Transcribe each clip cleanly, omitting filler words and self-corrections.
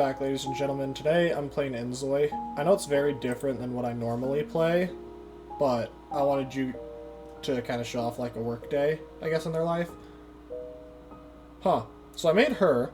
back, ladies and gentlemen. Today I'm playing inZOI. I know it's very different than what I normally play, but I wanted you to kind of show off like a work day, I guess, in their life. So I made her.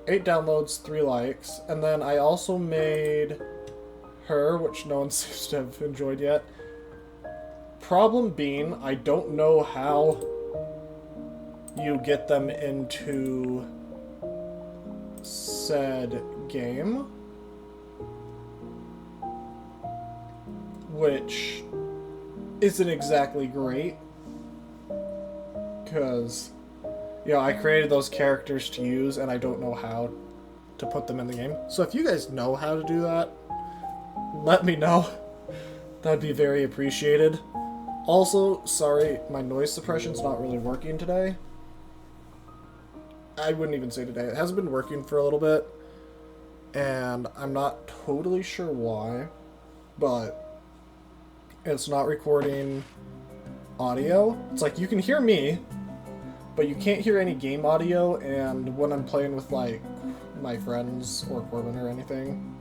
8 downloads, 3 likes, and then I also made her, which no one seems to have enjoyed yet. Problem being, I don't know how you get them into said game, which isn't exactly great, because, you know, I created those characters to use, and I don't know how to put them in the game. So if you guys know how to do that, let me know. That'd be very appreciated. Also, sorry, my noise suppression's not really working today. I wouldn't even say today. It hasn't been working for a little bit, and I'm not totally sure why, but it's not recording audio. It's like you can hear me, but you can't hear any game audio, and when I'm playing with, like, my friends or Corbin or anything,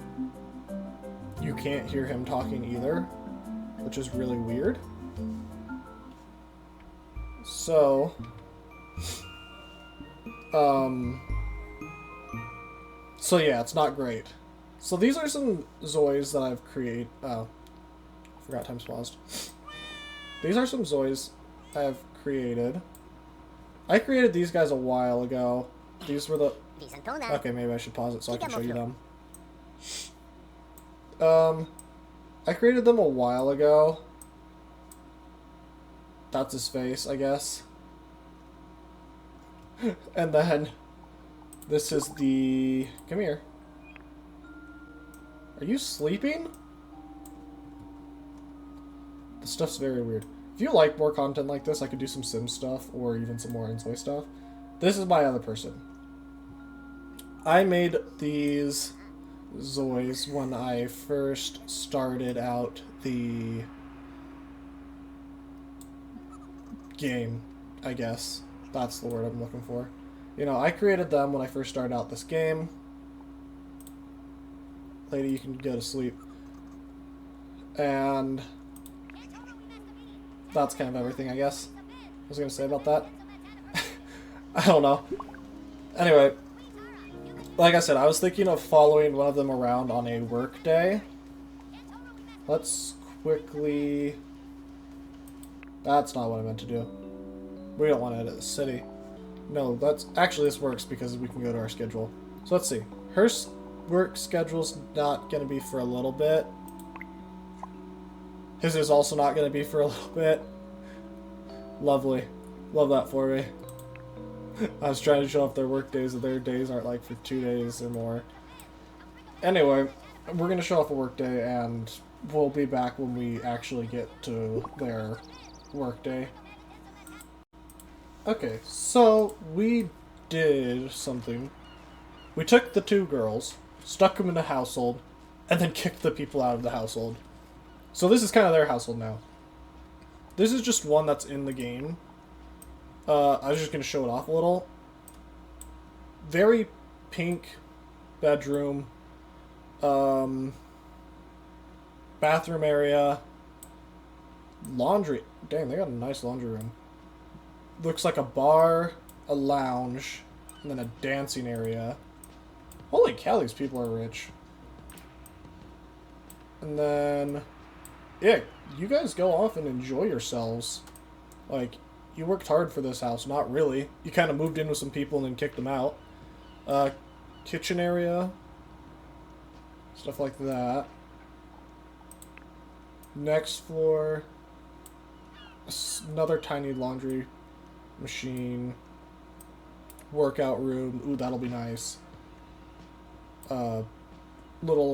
you can't hear him talking either, which is really weird. So, so yeah, it's not great. So these are some ZOI'S that I've created. Oh, forgot time's paused. These are some ZOI'S I've created. I created these guys a while ago. These were the... Okay, maybe I should pause it so I can show you them. I created them a while ago. That's his face, I guess. And then this is the... Come here. Are you sleeping? This stuff's very weird. If you like more content like this, I could do some Sim stuff or even some more inZOI stuff. This is my other person. I made these ZOI'S when I first started out the game, I guess. That's the word I'm looking for. You know, I created them when I first started out this game. Lady, you can go to sleep. And that's kind of everything, I guess. I was going to say about that. I don't know. Anyway, like I said, I was thinking of following one of them around on a work day. Let's quickly... That's not what I meant to do. We don't want to edit the city. No, that's... Actually, this works because we can go to our schedule. So let's see. Her work schedule's not going to be for a little bit. His is also not going to be for a little bit. Lovely. Love that for me. I was trying to show off their work days, and their days aren't like for 2 days or more. Anyway, we're going to show off a work day, and we'll be back when we actually get to their work day. Okay, so we did something. We took the 2 girls, stuck them in a household, and then kicked the people out of the household. So this is kind of their household now. This is just one that's in the game. I was just going to show it off a little. Very pink bedroom. Bathroom area. Laundry. Dang, they got a nice laundry room. Looks like a bar, a lounge, and then a dancing area. Holy cow, these people are rich. And then... yeah, you guys go off and enjoy yourselves. Like, you worked hard for this house. Not really. You kind of moved in with some people and then kicked them out. Kitchen area. Stuff like that. Next floor. Another tiny laundry machine. Workout room. Ooh, that'll be nice. Little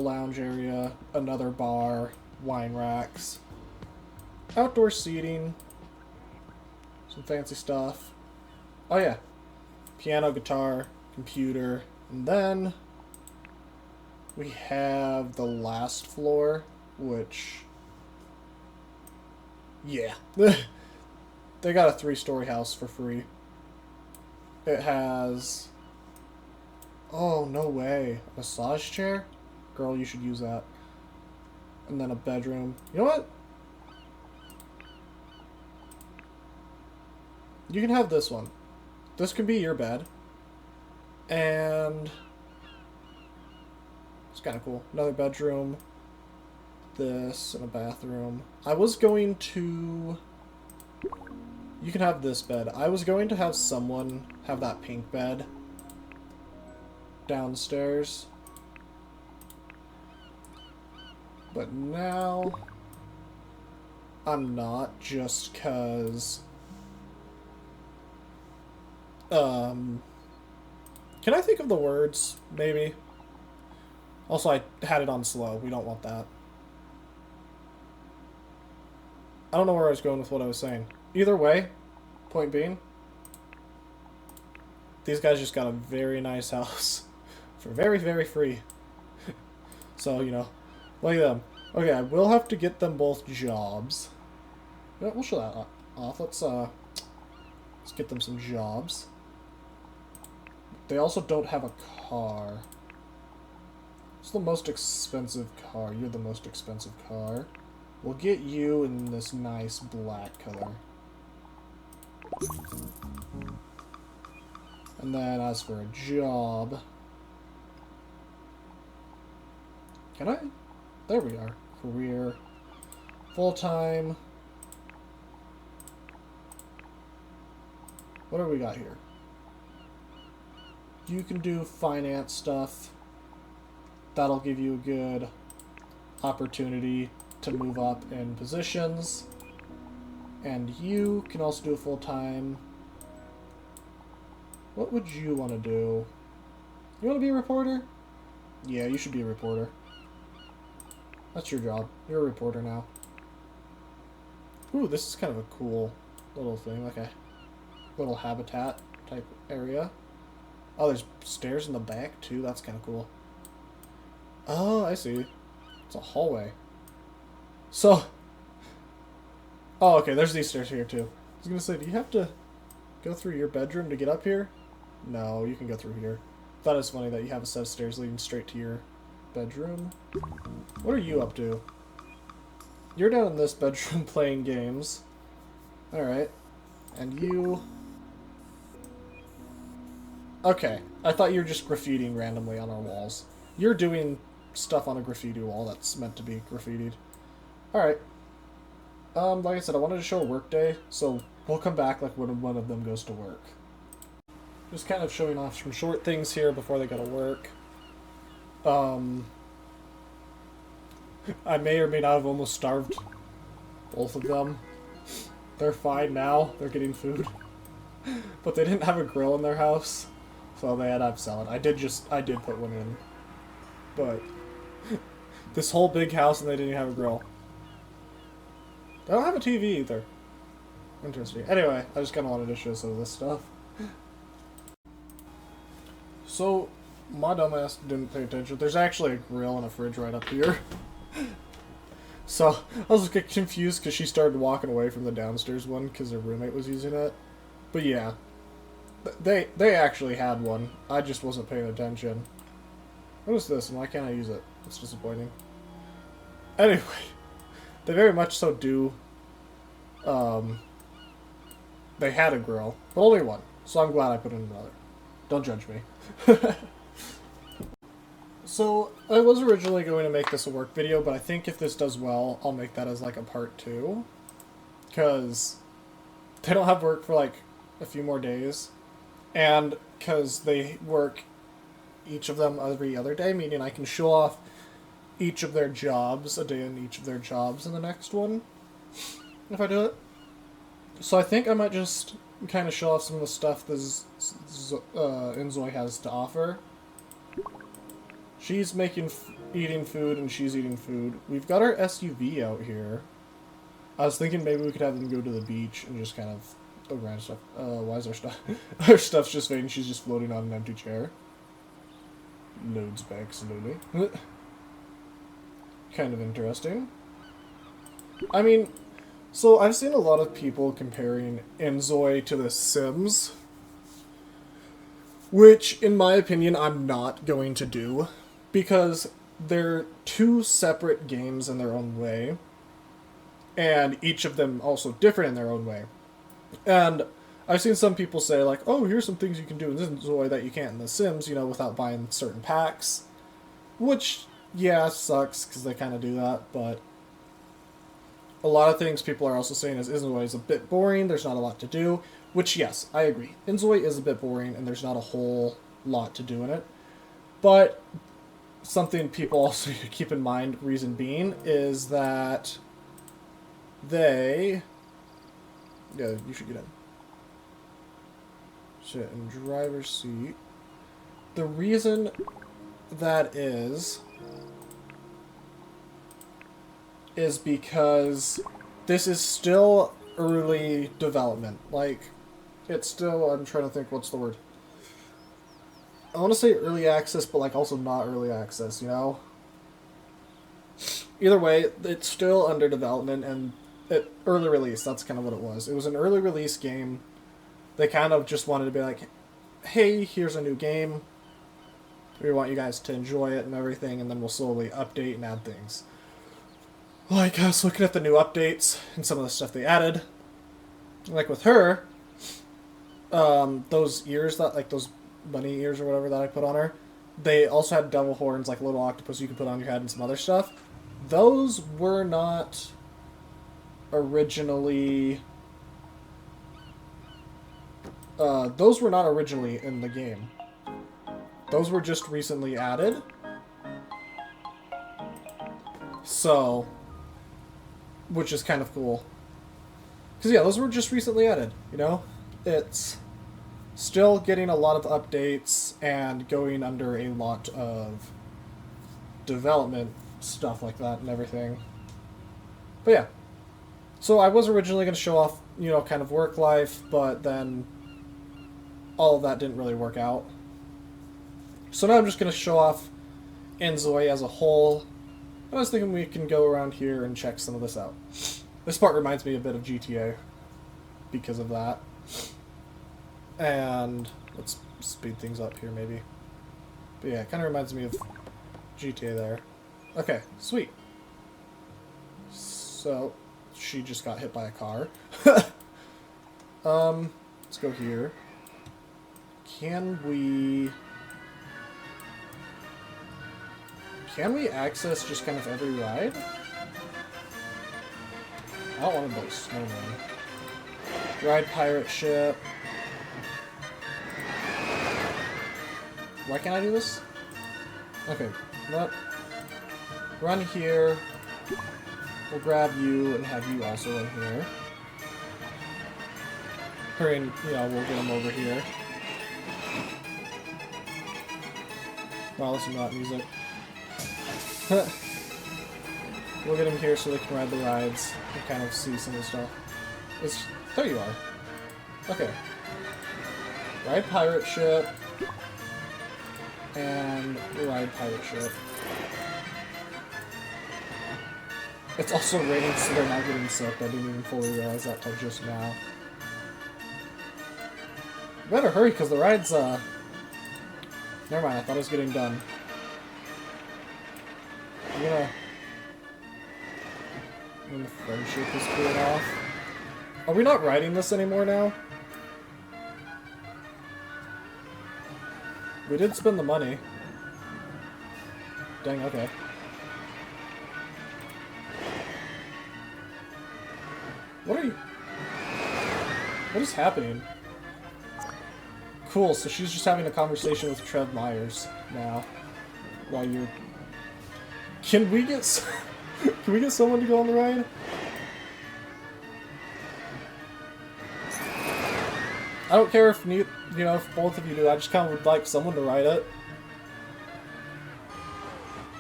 lounge area. Another bar. Wine racks. Outdoor seating. Some fancy stuff. Oh yeah. Piano, guitar, computer. And then we have the last floor, which... yeah. They got a 3-story house for free. It has Oh, no way. A massage chair? Girl, you should use that. And then a bedroom. You know what? You can have this one. This can be your bed. And it's kind of cool. Another bedroom. This and a bathroom. I was going to... You can have this bed. I was going to have someone have that pink bed downstairs. But now I'm not, just because can I think of the words, maybe? Also, I had it on slow. We don't want that. I don't know where I was going with what I was saying. Either way, point being, these guys just got a very nice house for very, very free. So, you know, look at them. Okay, I will have to get them both jobs. Yeah, we'll show that off. Let's get them some jobs. They also don't have a car. It's the most expensive car. You're the most expensive car. We'll get you in this nice black color. And then as for a job... Can I? There we are. Career. Full-time. What do we got here? You can do finance stuff. That'll give you a good opportunity to move up in positions. And you can also do a full-time. What would you want to do? You want to be a reporter? Yeah, you should be a reporter. That's your job. You're a reporter now. Ooh, this is kind of a cool little thing, like a little habitat type area. Oh, there's stairs in the back too. That's kind of cool. Oh, I see. It's a hallway. So... Oh, okay, there's these stairs here too. I was gonna say, do you have to go through your bedroom to get up here? No, you can go through here. Thought it was funny that you have a set of stairs leading straight to your bedroom. What are you up to? You're down in this bedroom playing games. Alright. And you... Okay, I thought you were just graffitiing randomly on our walls. You're doing stuff on a graffiti wall that's meant to be graffitied. Alright. Like I said, I wanted to show a work day, so we'll come back like when one of them goes to work. Just kind of showing off some short things here before they go to work. I may or may not have almost starved both of them. They're fine now. They're getting food. But they didn't have a grill in their house, so they had to have salad. I did put one in. But this whole big house and they didn't have a grill. They don't have a TV either. Interesting. Anyway, I just kind of wanted to show some of this stuff. So, my dumbass didn't pay attention. There's actually a grill and a fridge right up here. So, I was confused because she started walking away from the downstairs one because her roommate was using it. But yeah, they actually had one. I just wasn't paying attention. What is this and why can't I use it? It's disappointing. Anyway, they very much so do. They had a grill, but only one. So I'm glad I put in another. Don't judge me. So, I was originally going to make this a work video, but I think if this does well, I'll make that as like a part 2. Because they don't have work for like a few more days. And because they work each of them every other day, meaning I can show off each of their jobs, a day in each of their jobs in the next one. If I do it. So I think I might just kind of show off some of the stuff this inZOI has to offer. She's eating food, and she's eating food. We've got our SUV out here. I was thinking maybe we could have them go to the beach and just kind of... Oh, random stuff. Why is our stuff... Our stuff's just fading. She's just floating on an empty chair. Loads back slowly. Kind of interesting. I mean, so I've seen a lot of people comparing inZOI to The Sims. Which, in my opinion, I'm not going to do, because they're two separate games in their own way, and each of them also different in their own way. And I've seen some people say, like, oh, here's some things you can do in inZOI that you can't in The Sims, you know, without buying certain packs. Which, yeah, sucks, because they kind of do that, but a lot of things people are also saying is inZOI is a bit boring, there's not a lot to do, which, yes, I agree. inZOI is a bit boring, and there's not a whole lot to do in it. But something people also need to keep in mind, reason being, is that they... Yeah, you should get in. Sit in driver's seat. The reason that is because this is still early development. Like, it's still, I'm trying to think, what's the word? I want to say early access, but like also not early access, you know? Either way, it's still under development, and early release, that's kind of what it was. It was an early release game. They kind of just wanted to be like, hey, here's a new game. We want you guys to enjoy it and everything, and then we'll slowly update and add things. Like, I was looking at the new updates and some of the stuff they added. Like with her, those ears, that like those bunny ears or whatever that I put on her, they also had devil horns, like a little octopus you could put on your head and some other stuff. Those were not originally... those were not originally in the game. Those were just recently added. So, which is kind of cool. Because, yeah, those were just recently added, you know? It's still getting a lot of updates and going under a lot of development stuff like that and everything. But, yeah. So, I was originally going to show off, you know, kind of work life, but then all of that didn't really work out. So now I'm just going to show off inZOI as a whole. I was thinking we can go around here and check some of this out. This part reminds me a bit of GTA because of that. And let's speed things up here maybe. But yeah, it kind of reminds me of GTA there. Okay, sweet. So, she just got hit by a car. Let's go here. Can we access just kind of every ride? I don't want to build a snowman. Ride pirate ship. Why can't I do this? Okay, nope. Run here. We'll grab you and have you also in here. Hurry and, you know, we'll get him over here. Wow, listen to that music. We'll get him here so they can ride the rides and kind of see some of the stuff. There you are. Okay. Ride pirate ship. And ride pirate ship. It's also raining, so they're not getting soaked. I didn't even fully realize that till just now. Better hurry, because the ride's, Never mind, I thought it was getting done. I'm gonna friendship is cooling off. Are we not riding this anymore now? We did spend the money. Dang, okay. What is happening? Cool, so she's just having a conversation with Trev Myers now. While you're... Can we get someone to go on the ride? I don't care if if both of you do. I just kind of would like someone to ride it.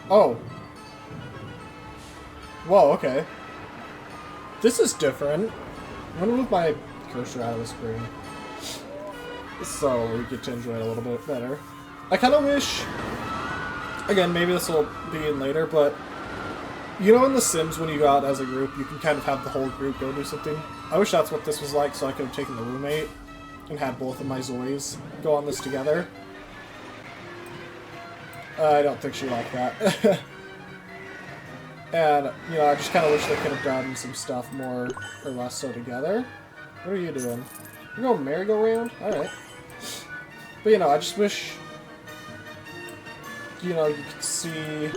Oh. Whoa, okay. This is different. I'm gonna move my cursor out of the screen so we get to enjoy it a little bit better. I kind of wish... Again, maybe this will be in later, but... You know in The Sims, when you go out as a group, you can kind of have the whole group go do something? I wish that's what this was like, so I could have taken the roommate. and had both of my ZOI'S go on this together. I don't think she liked that. And, you know, I just kind of wish they could have done some stuff more or less so together. What are you doing? You're going merry-go-round? Alright. But, you know, I just wish, you know, you could see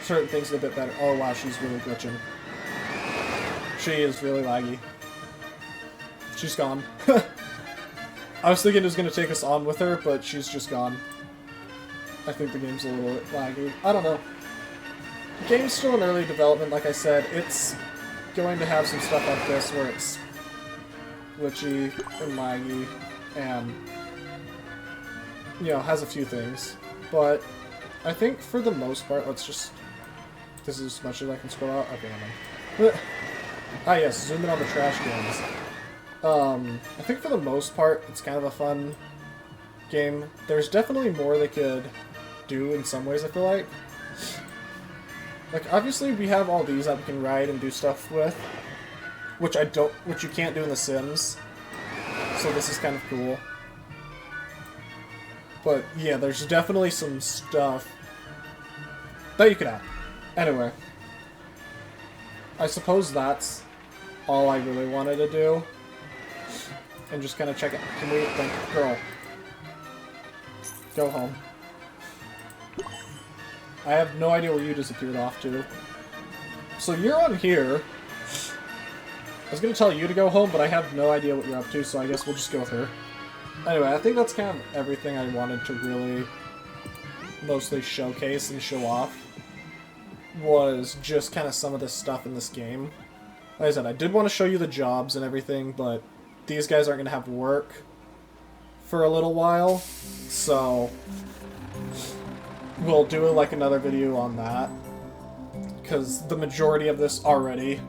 certain things a bit better. Oh, wow, she's really glitching. She is really laggy. She's gone. I was thinking it was going to take us on with her, but she's just gone. I think the game's a little bit laggy. I don't know. The game's still in early development, like I said. It's going to have some stuff like this where it's glitchy and laggy and, you know, has a few things. But I think for the most part, let's just... This is as much as I can scroll out? Okay, never mind. Ah yes, zoom in on the trash cans. I think for the most part, it's kind of a fun game. There's definitely more they could do in some ways, I feel like. Like, obviously we have all these that we can ride and do stuff with, which you can't do in The Sims. So this is kind of cool. But yeah, there's definitely some stuff that you could add. Anyway, I suppose that's all I really wanted to do. And just kind of check it. Can we, like, girl, go home. I have no idea where you disappeared off to. So you're on here. I was going to tell you to go home, but I have no idea what you're up to, so I guess we'll just go with her. Anyway, I think that's kind of everything I wanted to really mostly showcase and show off. Was just kind of some of this stuff in this game. Like I said, I did want to show you the jobs and everything, but these guys aren't going to have work for a little while, so we'll do like another video on that, because the majority of this already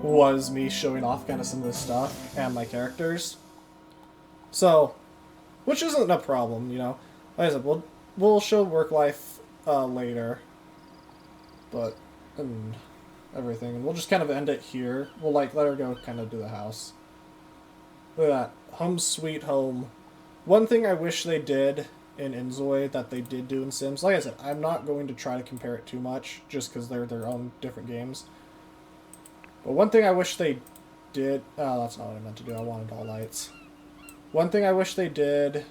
was me showing off kind of some of this stuff and my characters. So, which isn't a problem, you know. Like I said, we'll show work life later, but and everything, and we'll just kind of end it here. We'll like let her go kind of to the house. Look at that, home sweet home. One thing I wish they did in inZOI that they did do in Sims. Like I said, I'm not going to try to compare it too much, just because they're their own different games. But one thing I wish they did... Oh, that's not what I meant to do. I wanted all lights. One thing I wish they did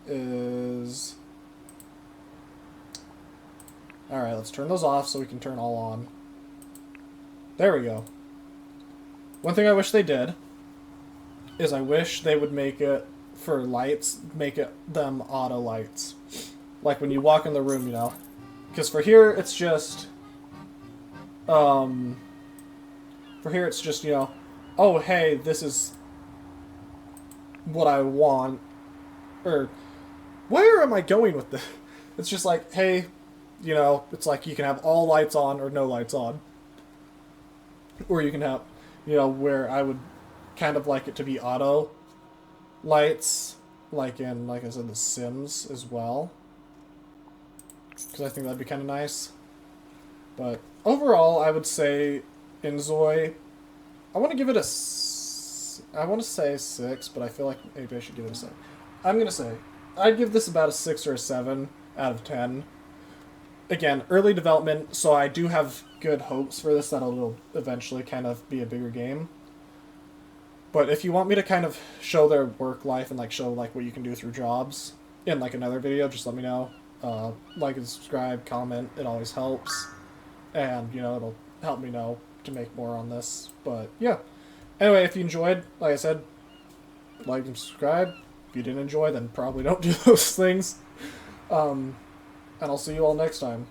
is... Alright, let's turn those off so we can turn all on. There we go. One thing I wish they did is I wish they would make it, for lights, make it them auto lights. Like when you walk in the room, you know. Because for here, it's just... For here, it's just, you know, oh, hey, this is what I want. Or, where am I going with this? It's just like, hey, you know, it's like you can have all lights on or no lights on. Or you can have, you know, where I would kind of like it to be auto lights, like in, like I said, The Sims as well. Because I think that'd be kind of nice. But overall, I would say inZOI, I want to give it a... I want to say 6, but I feel like maybe I should give it a 7. I'm going to say, I'd give this about a 6 or a 7 out of 10. Again, early development, so I do have good hopes for this that it'll eventually kind of be a bigger game. But if you want me to kind of show their work life and like show like what you can do through jobs in like another video, just let me know. Like and subscribe, comment, it always helps. And, you know, it'll help me know to make more on this. But, yeah. Anyway, if you enjoyed, like I said, like and subscribe. If you didn't enjoy, then probably don't do those things. And I'll see you all next time.